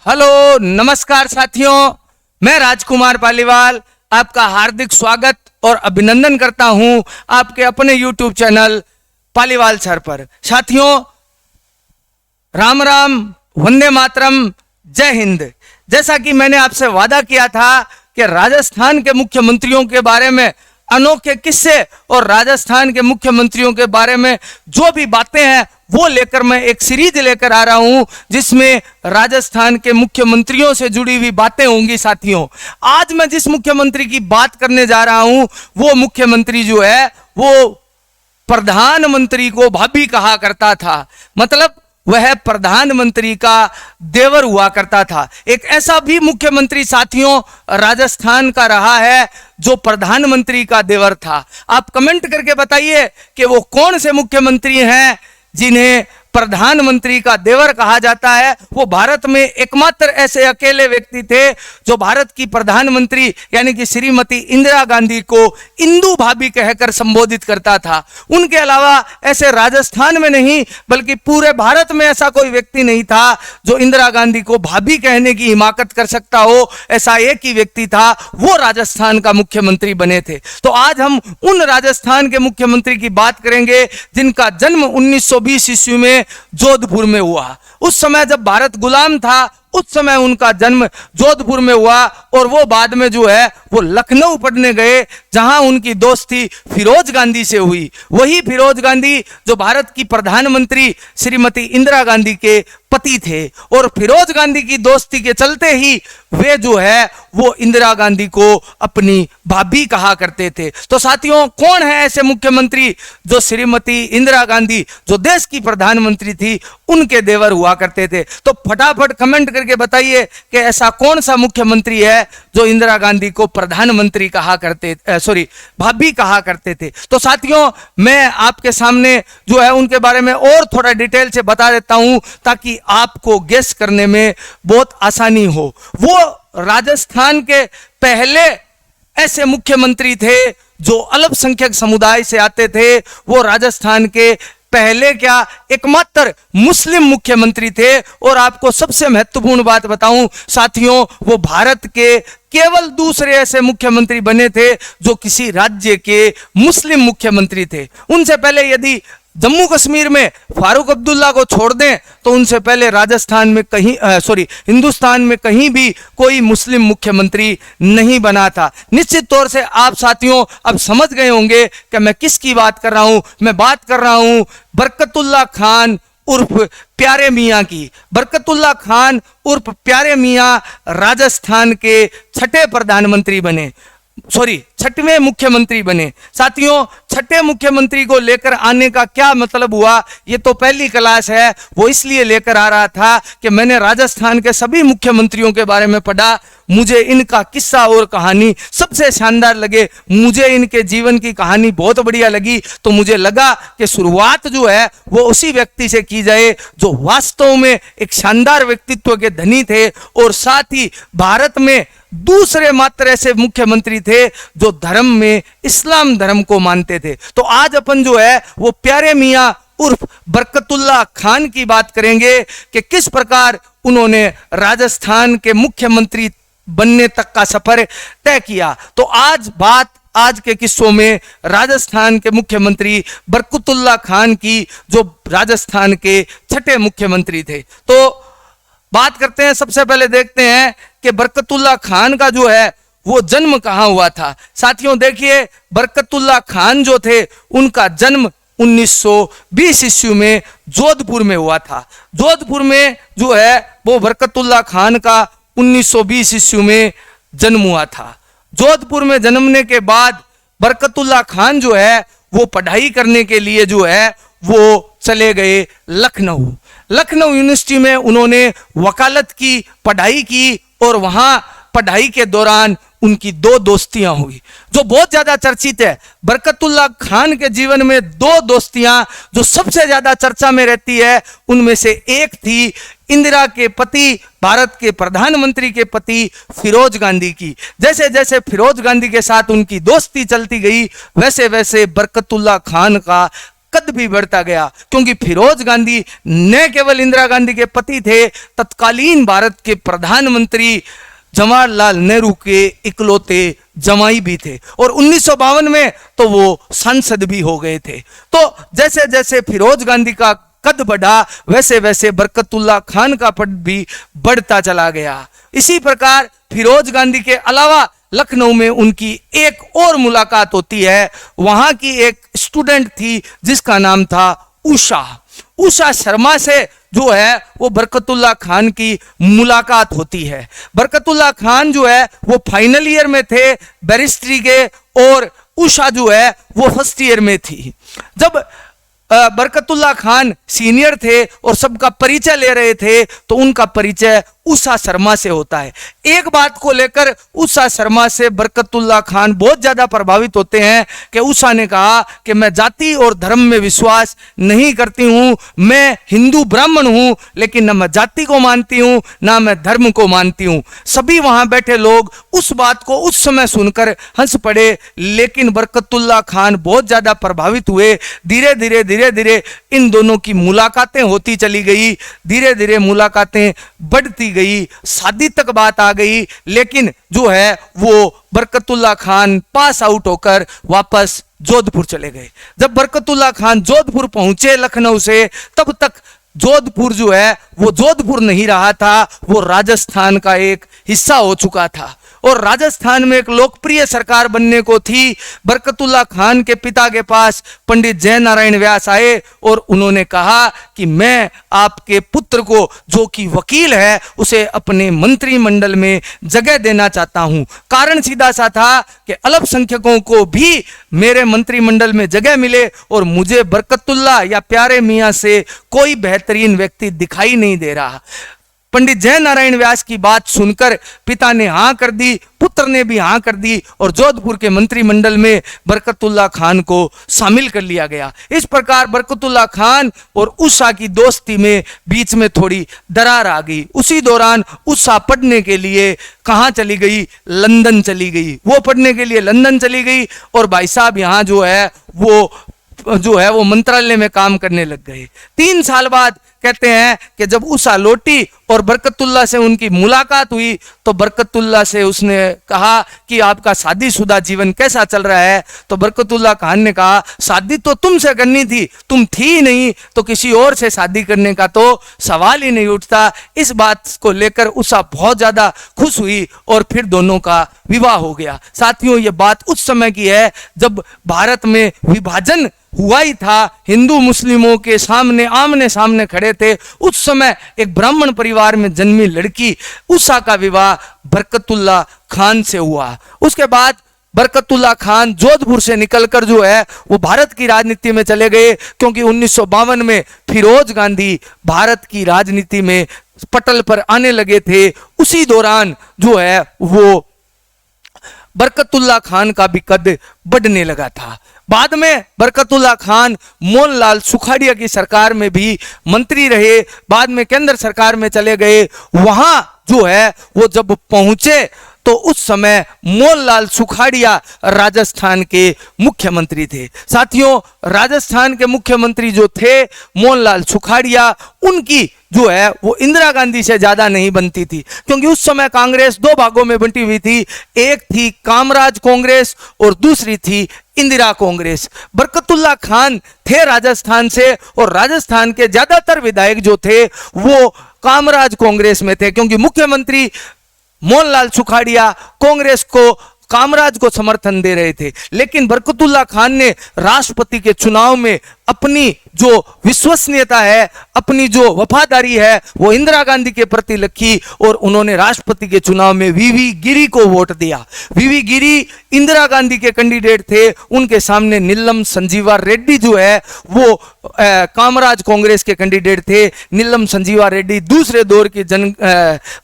Hello, नमस्कार साथियों, मैं राजकुमार पालीवाल आपका हार्दिक स्वागत और अभिनंदन करता हूं आपके अपने YouTube चैनल पालीवाल सर पर। साथियों, राम राम, वंदे मातरम, जय हिंद। जैसा कि मैंने आपसे वादा किया था कि राजस्थान के मुख्यमंत्रियों के बारे में अनोखे किस्से और राजस्थान के मुख्यमंत्रियों के बारे में जो भी बातें हैं वो लेकर मैं एक सीरीज लेकर आ रहा हूं जिसमें राजस्थान के मुख्यमंत्रियों से जुड़ी हुई बातें होंगी। साथियों, आज मैं जिस मुख्यमंत्री की बात करने जा रहा हूं वो मुख्यमंत्री जो है वो प्रधानमंत्री को भाभी कहा करता था, मतलब वह प्रधानमंत्री का देवर हुआ करता था। एक ऐसा भी मुख्यमंत्री साथियों राजस्थान का रहा है जो प्रधानमंत्री का देवर था। आप कमेंट करके बताइए कि वो कौन से मुख्यमंत्री हैं जिन्हें प्रधानमंत्री का देवर कहा जाता है। वो भारत में एकमात्र ऐसे अकेले व्यक्ति थे जो भारत की प्रधानमंत्री यानी कि श्रीमती इंदिरा गांधी को इंदू भाभी कहकर संबोधित करता था। उनके अलावा ऐसे राजस्थान में नहीं बल्कि पूरे भारत में ऐसा कोई व्यक्ति नहीं था जो इंदिरा गांधी को भाभी कहने की हिमाकत कर सकता हो। ऐसा एक ही व्यक्ति था, वो राजस्थान का मुख्यमंत्री बने थे। तो आज हम उन राजस्थान के मुख्यमंत्री की बात करेंगे जिनका जन्म 1920 ईस्वी में जोधपुर में हुआ। उस समय जब भारत गुलाम था उस समय उनका जन्म जोधपुर में हुआ और वो बाद में जो है वो लखनऊ पढ़ने गए जहां उनकी दोस्ती फिरोज गांधी से हुई। वही फिरोज गांधी जो भारत की प्रधानमंत्री श्रीमती इंदिरा गांधी के पति थे और फिरोज गांधी की दोस्ती के चलते ही वे जो है वो इंदिरा गांधी को अपनी भाभी कहा करते थे। तो साथियों, कौन है ऐसे मुख्यमंत्री जो श्रीमती इंदिरा गांधी जो देश की प्रधानमंत्री थी उनके देवर हुआ करते थे? तो फटाफट कमेंट करके बताइए कि ऐसा कौन सा मुख्यमंत्री है जो इंदिरा गांधी को प्रधानमंत्री कहा करते भाभी कहा करते थे। तो साथियों, मैं आपके सामने जो है उनके बारे में और थोड़ा डिटेल से बता देता हूं ताकि आपको गेस करने में बहुत आसानी हो। वो राजस्थान के पहले ऐसे मुख्यमंत्री थे जो अल्पसंख्यक समुदाय से आते थे। वो राजस्थान के पहले क्या एकमात्र मुस्लिम मुख्यमंत्री थे। और आपको सबसे महत्वपूर्ण बात बताऊं साथियों, वो भारत के केवल दूसरे ऐसे मुख्यमंत्री बने थे जो किसी राज्य के मुस्लिम मुख्यमंत्री थे। उनसे पहले यदि जम्मू कश्मीर में फारूक अब्दुल्ला को छोड़ दें तो उनसे पहले राजस्थान में हिंदुस्तान में कहीं भी कोई मुस्लिम मुख्यमंत्री नहीं बना था। निश्चित तौर से आप साथियों अब समझ गए होंगे कि मैं किसकी बात कर रहा हूं। मैं बात कर रहा हूं बरकतुल्ला खान उर्फ प्यारे मियां की। बरकतुल्ला खान उर्फ प्यारे मियां राजस्थान के छठवें मुख्यमंत्री बने। साथियों, छठे मुख्यमंत्री को लेकर आने का क्या मतलब हुआ, ये तो पहली क्लास है। वो इसलिए लेकर आ रहा था कि मैंने राजस्थान के सभी मुख्यमंत्रियों के बारे में पढ़ा। मुझे इनका किस्सा और कहानी सबसे शानदार लगे। मुझे इनके जीवन की कहानी बहुत बढ़िया लगी। तो मुझे लगा कि शुरुआत जो है वो उसी व्यक्ति से की जाए जो वास्तव में एक शानदार व्यक्तित्व के धनी थे और साथ ही भारत में दूसरे मात्र ऐसे मुख्यमंत्री थे जो धर्म में इस्लाम धर्म को मानते थे। तो आज अपन जो है वो प्यारे मियां उर्फ बरकतुल्ला खान की बात करेंगे कि किस प्रकार उन्होंने राजस्थान के मुख्यमंत्री बनने तक का सफर तय किया। तो आज के किस्सों में राजस्थान के मुख्यमंत्री बरकतुल्ला खान की जो राजस्थान के छठे मुख्यमंत्री थे। तो बात करते हैं, सबसे पहले देखते हैं कि बरकतुल्ला खान का जो है वो जन्म कहां हुआ था। साथियों देखिए, बरकतुल्ला खान जो थे उनका जन्म 1920 ईस्वी में जोधपुर में हुआ था। जोधपुर में जो है वो बरकतुल्ला खान का 1920 ईस्वी में जन्म हुआ था। जोधपुर में जन्मने के बाद बरकतुल्ला खान जो है वो पढ़ाई करने के लिए जो है वो चले गए लखनऊ यूनिवर्सिटी में। उन्होंने वकालत की पढ़ाई की और वहां पढ़ाई के दौरान उनकी दो दोस्तियां हुई जो बहुत ज्यादा चर्चित है। बरकतुल्ला खान के जीवन में दो दोस्तियां जो सबसे ज्यादा चर्चा में रहती है उनमें से एक थी इंदिरा के पति, भारत के प्रधानमंत्री के पति फिरोज गांधी की। जैसे जैसे फिरोज गांधी के साथ उनकी दोस्ती चलती गई वैसे वैसे बरकतुल्ला खान का कद भी बढ़ता गया, क्योंकि फिरोज गांधी न केवल इंदिरा गांधी के पति थे, तत्कालीन भारत के प्रधानमंत्री जवाहरलाल नेहरू के इकलौते जमाई भी थे, और 1952 में तो वो सांसद भी हो गए थे। तो जैसे जैसे फिरोज गांधी का कद बढ़ा, वैसे वैसे बरकतुल्लाह खान का पद भी बढ़ता चला गया। इसी प्रकार फिरोज गांधी के अलावा लखनऊ में उनकी एक और मुलाकात होती है। वहां की एक स्टूडेंट थी जिसका नाम था उषा शर्मा से जो है वो बरकतुल्लाह खान की मुलाकात होती है। बरकतुल्लाह खान जो है वो फाइनल ईयर में थे बैरिस्ट्री के, और उषा जो है वो फर्स्ट ईयर में थी। जब बरकतुल्लाह खान सीनियर थे और सबका परिचय ले रहे थे, तो उनका परिचय उषा शर्मा से होता है। एक बात को लेकर उषा शर्मा से बरकतुल्लाह खान बहुत ज्यादा प्रभावित होते हैं कि उषा ने कहा कि मैं जाति और धर्म में विश्वास नहीं करती हूं, मैं हिंदू ब्राह्मण हूं, लेकिन न मैं जाति को मानती हूं ना मैं धर्म को मानती हूं। सभी वहां बैठे लोग उस बात को उस समय सुनकर हंस पड़े, लेकिन बरकतुल्लाह खान बहुत ज्यादा प्रभावित हुए। धीरे धीरे इन दोनों की मुलाकातें होती चली गई, धीरे धीरे मुलाकातें बढ़ती गई, शादी तक बात आ गई। लेकिन जो है वो बरकतुल्लाह खान पास आउट होकर वापस जोधपुर चले गए। जब बरकतुल्लाह खान जोधपुर पहुंचे लखनऊ से, तब तक जोधपुर जो है वो जोधपुर नहीं रहा था, वो राजस्थान का एक हिस्सा हो चुका था, और राजस्थान में एक लोकप्रिय सरकार बनने को थी। बरकतुल्लाह खान के पिता के पास पंडित जय नारायण व्यास आए और उन्होंने कहा कि मैं आपके पुत्र को, जो कि वकील है, उसे अपने मंत्रिमंडल में जगह देना चाहता हूं। कारण सीधा सा था कि अल्पसंख्यकों को भी मेरे मंत्रिमंडल में जगह मिले, और मुझे बरकतुल्लाह या प्यारे मियां से कोई बेहतरीन व्यक्ति दिखाई नहीं दे रहा। पंडित जय नारायण व्यास की बात सुनकर पिता ने हाँ कर दी, पुत्र ने भी हाँ कर दी, और जोधपुर के मंत्रिमंडल में बरकतुल्लाह खान को शामिल कर लिया गया। इस प्रकार बरकतुल्लाह खान और उषा की दोस्ती में बीच में थोड़ी दरार आ गई। उसी दौरान उषा पढ़ने के लिए कहाँ चली गई? लंदन चली गई। वो पढ़ने के लिए लंदन चली गई, और भाई साहब यहाँ जो है वो मंत्रालय में काम करने लग गए। 3 साल बाद कहते हैं कि जब उषा लौटी और बरकतुल्लाह से उनकी मुलाकात हुई, तो बरकतुल्लाह से उसने कहा कि आपका शादीशुदा जीवन कैसा चल रहा है? तो बरकतुल्लाह खान ने कहा, शादी तो तुमसे करनी थी, तुम थी नहीं, तो किसी और से शादी करने का तो सवाल ही नहीं उठता। इस बात को लेकर उषा बहुत ज्यादा खुश हुई, और फिर दोनों का विवाह हो गया। साथियों, ये बात उस समय की है जब भारत में विभाजन हुआ ही था, हिंदू मुस्लिमों के सामने आमने सामने खड़े थे। उस समय एक ब्राह्मण परिवार में जन्मी लड़की उषा का विवाह बरकतुल्लाह खान से हुआ। उसके बाद बरकतुल्लाह खान जोधपुर से निकलकर जो है वो भारत की राजनीति में चले गए, क्योंकि 1952 में फिरोज गांधी भारत की राजनीति में पटल पर आने लगे थे। उसी दौरान जो है वो बरकतुल्लाह खान का भी कद बढ़ने लगा था। बाद में बरकतुल्लाह खान मोहनलाल सुखाड़िया की सरकार में भी मंत्री रहे, बाद में केंद्र सरकार में चले गए। वहां जो है वो जब पहुंचे तो उस समय मोहनलाल सुखाड़िया राजस्थान के मुख्यमंत्री थे। साथियों, राजस्थान के मुख्यमंत्री जो थे मोहनलाल सुखाड़िया, उनकी जो है वो इंदिरा गांधी से ज्यादा नहीं बनती थी, क्योंकि उस समय कांग्रेस 2 भागों में बंटी हुई थी। एक थी कामराज कांग्रेस और दूसरी थी इंदिरा कांग्रेस। बरकतुल्लाह खान थे राजस्थान से, और राजस्थान के ज्यादातर विधायक जो थे वो कामराज कांग्रेस में थे, क्योंकि मुख्यमंत्री मोहनलाल सुखाड़िया कांग्रेस को, कामराज को समर्थन दे रहे थे। लेकिन बरकतुल्लाह खान ने राष्ट्रपति के चुनाव में अपनी जो विश्वसनीयता है, अपनी जो वफादारी है, वो इंदिरा गांधी के प्रति रखी, और उन्होंने राष्ट्रपति के चुनाव में वीवी गिरी को वोट दिया। वीवी गिरी इंदिरा गांधी के कैंडिडेट थे, उनके सामने नीलम संजीवा रेड्डी जो है वो कामराज कांग्रेस के कैंडिडेट थे। नीलम संजीवा रेड्डी दूसरे दौर की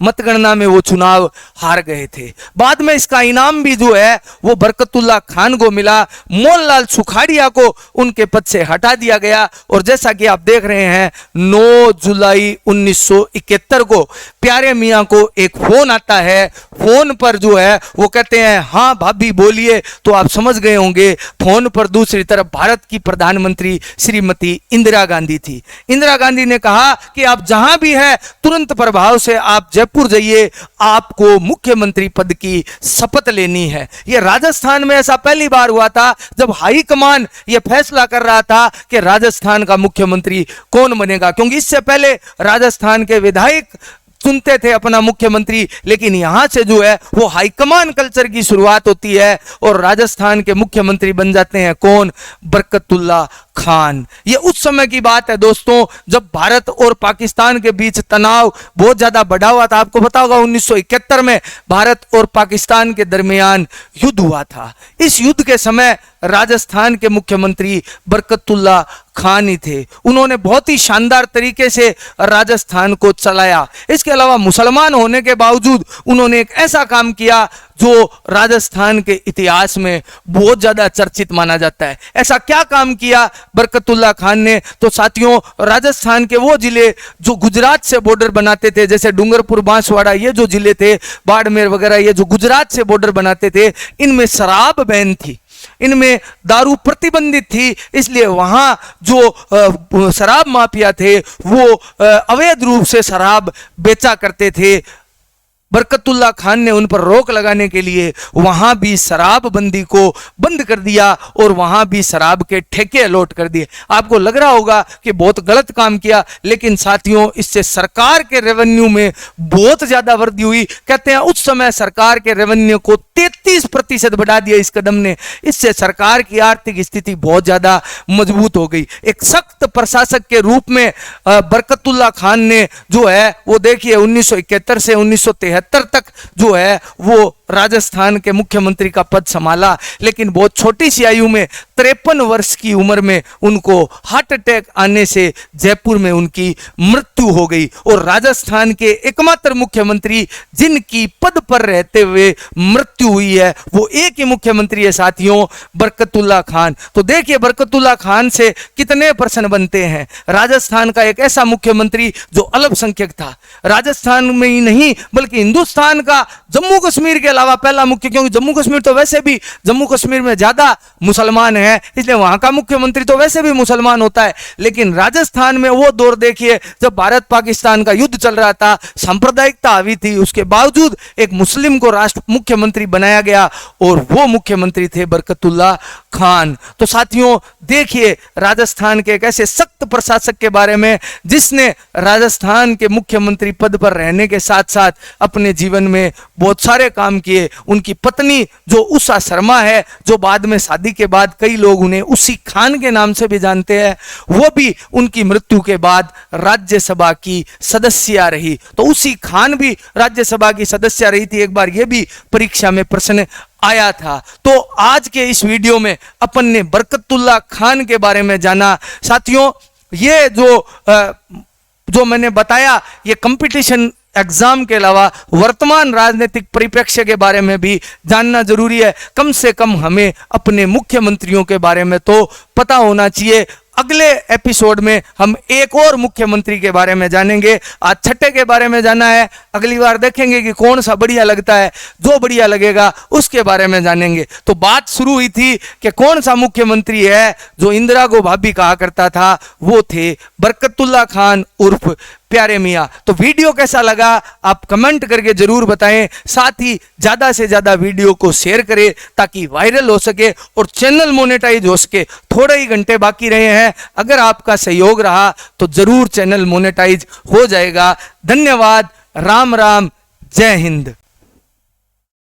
मतगणना में वो चुनाव हार गए थे। बाद में इसका इनाम भी जो है वो बरकतुल्लाह खान को मिला। मोहनलाल सुखाड़िया को उनके पद से हटा दिया गया, और जैसा कि आप देख रहे हैं 9 जुलाई 1971 को प्यारे मियाँ को एक फोन आता है। फोन पर जो है वो कहते हैं हाँ भाभी बोलिए, तो आप समझ गए होंगे फोन पर दूसरी तरफ भारत की प्रधानमंत्री श्रीमती इंदिरा गांधी थी। इंदिरा गांधी ने कहा कि आप जहां भी है तुरंत प्रभाव से आप जयपुर जाइए, आपको मुख्यमंत्री पद की शपथ लेनी है। यह राजस्थान में ऐसा पहली बार हुआ था जब हाईकमान यह फैसला कर रहा था कि राजस्थान का मुख्यमंत्री कौन बनेगा, क्योंकि इससे पहले राजस्थान के विधायक चुनते थे अपना मुख्यमंत्री, लेकिन यहां से जो है वो हाईकमान कल्चर की शुरुआत होती है और राजस्थान के मुख्यमंत्री बन जाते हैं कौन? बरकतुल्ला खान। ये उस समय की बात है दोस्तों जब भारत और पाकिस्तान के बीच तनाव बहुत ज्यादा बढ़ा हुआ था। आपको पता होगा 1971 में भारत और पाकिस्तान के दरमियान युद्ध हुआ था। इस युद्ध के समय राजस्थान के मुख्यमंत्री बरकतुल्ला खान ही थे। उन्होंने बहुत ही शानदार तरीके से राजस्थान को चलाया। इसके अलावा मुसलमान होने के बावजूद उन्होंने एक ऐसा काम किया जो राजस्थान के इतिहास में बहुत ज्यादा चर्चित माना जाता है। ऐसा क्या काम किया बरकतुल्ला खान ने? तो साथियों, राजस्थान के वो जिले जो गुजरात से बॉर्डर बनाते थे, जैसे डूंगरपुर, बांसवाड़ा, ये जो जिले थे, बाड़मेर वगैरह, ये जो गुजरात से बॉर्डर बनाते थे, इनमें शराब बैन थी, इनमें दारू प्रतिबंधित थी। इसलिए वहां जो शराब माफिया थे वो अवैध रूप से शराब बेचा करते थे। बरकतुल्ला खान ने उन पर रोक लगाने के लिए वहां भी शराबबंदी को बंद कर दिया और वहां भी शराब के ठेके अलॉट कर दिए। आपको लग रहा होगा कि बहुत गलत काम किया, लेकिन साथियों इससे सरकार के रेवेन्यू में बहुत ज्यादा वृद्धि हुई। कहते हैं उस समय सरकार के रेवेन्यू को 33% बढ़ा दिया इस कदम ने। इससे सरकार की आर्थिक स्थिति बहुत ज्यादा मजबूत हो गई। एक सख्त प्रशासक के रूप में बरकतुल्ला खान ने जो है वो देखिए 1971 से 1973 तक जो है वो राजस्थान के मुख्यमंत्री का पद संभाला, लेकिन बहुत छोटी सी आयु में 53 वर्ष की उम्र में उनको हार्ट अटैक आने से जयपुर में उनकी मृत्यु हो गई। और राजस्थान के एकमात्र मुख्यमंत्री जिनकी पद पर रहते हुए मृत्यु हुई है वो एक ही मुख्यमंत्री है साथियों, बरकतुल्ला खान। तो देखिए बरकतुल्ला खान से कितने प्रश्न बनते हैं। राजस्थान का एक ऐसा मुख्यमंत्री जो अल्पसंख्यक था, राजस्थान में ही नहीं बल्कि हिंदुस्तान का जम्मू कश्मीर के अलावा पहला मुख्य, क्योंकि जम्मू कश्मीर तो वैसे भी जम्मू कश्मीर में ज्यादा मुसलमान है, इसलिए वहां का मुख्यमंत्री तो वैसे भी मुसलमान होता है। लेकिन राजस्थान में वो दौर देखिए जब भारत पाकिस्तान का युद्ध चल रहा था, सांप्रदायिकता हावी थी, उसके बावजूद एक मुस्लिम को राष्ट्र मुख्यमंत्री बनाया गया और वो मुख्यमंत्री थे बरकतुल्ला खान। तो साथियों देखिए राजस्थान के एक ऐसे सख्त प्रशासक के बारे में जिसने राजस्थान के मुख्यमंत्री पद पर रहने के साथ साथ अपने जीवन में बहुत सारे काम किए। उनकी पत्नी जो उषा शर्मा है, जो बाद में शादी के बाद कई लोग उन्हें उसी खान के नाम से भी जानते हैं, वो भी उनकी मृत्यु के बाद राज्यसभा की सदस्य रही। तो उसी खान भी राज्यसभा की सदस्य रही थी। एक बार यह भी परीक्षा में प्रश्न आया था। तो आज के इस वीडियो में अपन ने बरकतुल्ला खान के बारे में जाना। साथियों ये जो मैंने बताया ये कंपटीशन एग्जाम के अलावा वर्तमान राजनीतिक परिप्रेक्ष्य के बारे में भी जानना जरूरी है। कम से कम हमें अपने मुख्यमंत्रियों के बारे में तो पता होना चाहिए। अगले एपिसोड में हम एक और मुख्यमंत्री के बारे में जानेंगे। आज छठे के बारे में जाना है, अगली बार देखेंगे कि कौन सा बढ़िया लगता है, जो बढ़िया लगेगा उसके बारे में जानेंगे। तो बात शुरू हुई थी कि कौन सा मुख्यमंत्री है जो इंदिरा को भाभी कहा करता था, वो थे बरकतुल्ला खान उर्फ प्यारे मियाँ। तो वीडियो कैसा लगा आप कमेंट करके जरूर बताएं। साथ ही ज्यादा से ज्यादा वीडियो को शेयर करें ताकि वायरल हो सके और चैनल मोनेटाइज हो सके। थोड़े ही घंटे बाकी रहे हैं, अगर आपका सहयोग रहा तो जरूर चैनल मोनेटाइज हो जाएगा। धन्यवाद। राम राम, जय हिंद।